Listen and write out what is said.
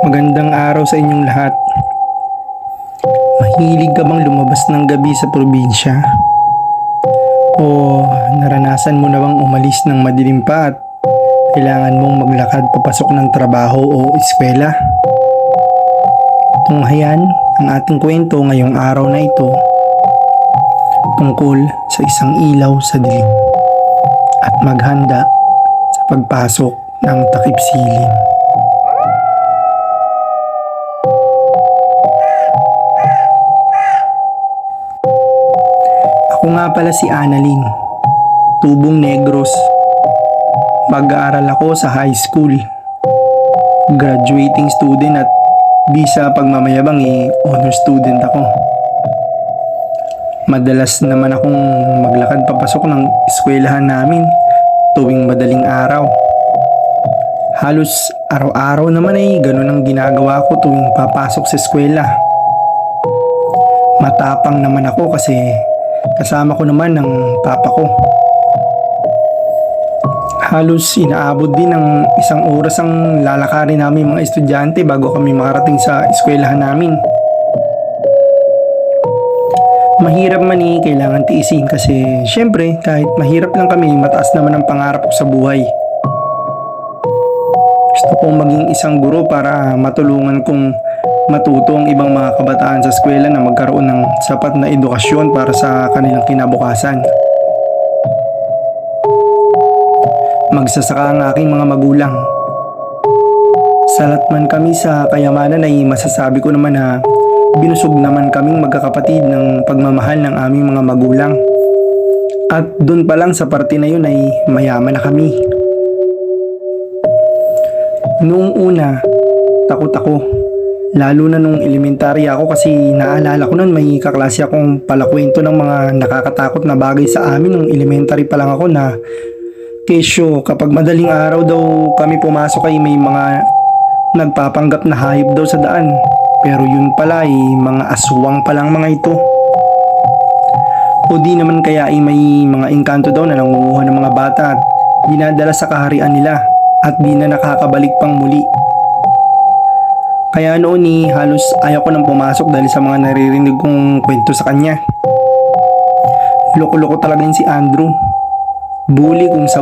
Magandang araw sa inyong lahat. Mahilig ka bang lumabas ng gabi sa probinsya? O naranasan mo na bang umalis ng madilim pa at kailangan mong maglakad papasok ng trabaho o eskwela? Tunghayan ang ating kwento ngayong araw na ito tungkol sa isang ilaw sa dilim at maghanda sa pagpasok ng takip silim. Ako nga pala si Annalyn, tubong Negros. Mag-aaral ako sa high school. Graduating student at bisa pagmamayabang honor student ako. Madalas naman akong maglakad papasok ng eskwelahan namin tuwing madaling araw. Halos araw-araw naman ganun ang ginagawa ko tuwing papasok sa eskwela. Matapang naman ako kasi kasama ko naman ng papa ko. Halos inaabot din ng isang oras ang lalakarin namin mga estudyante bago kami makarating sa eskwelahan namin. Mahirap man kailangan tiisin kasi syempre kahit mahirap lang kami, mataas naman ang pangarap ko sa buhay. Gusto kong maging isang guro para matulungan kong matuto ang ibang mga kabataan sa eskwela na magkaroon ng sapat na edukasyon para sa kanilang kinabukasan. Magsasaka ang aking mga magulang. Salat man kami sa kayamanan ay masasabi ko naman na binusog naman kaming magkakapatid ng pagmamahal ng aming mga magulang. At dun pa lang sa parte na yun ay mayaman na kami. Noong una, takot ako. Lalo na nung elementary ako kasi naalala ko nun may kaklase akong palakwento ng mga nakakatakot na bagay sa amin nung elementary pa lang ako na kesyo kapag madaling araw daw kami pumasok ay may mga nagpapanggap na hayop daw sa daan. Pero yun pala ay mga aswang pa lang mga ito. O di naman kaya ay may mga engkanto daw na nangunguha ng mga bata at dinadala sa kaharian nila at di na nakakabalik pang muli. Kaya noon halos ayaw ko nang pumasok dahil sa mga naririnig kong kwento sa kanya. Loko-loko talaga yun si Andrew. Bully kung sa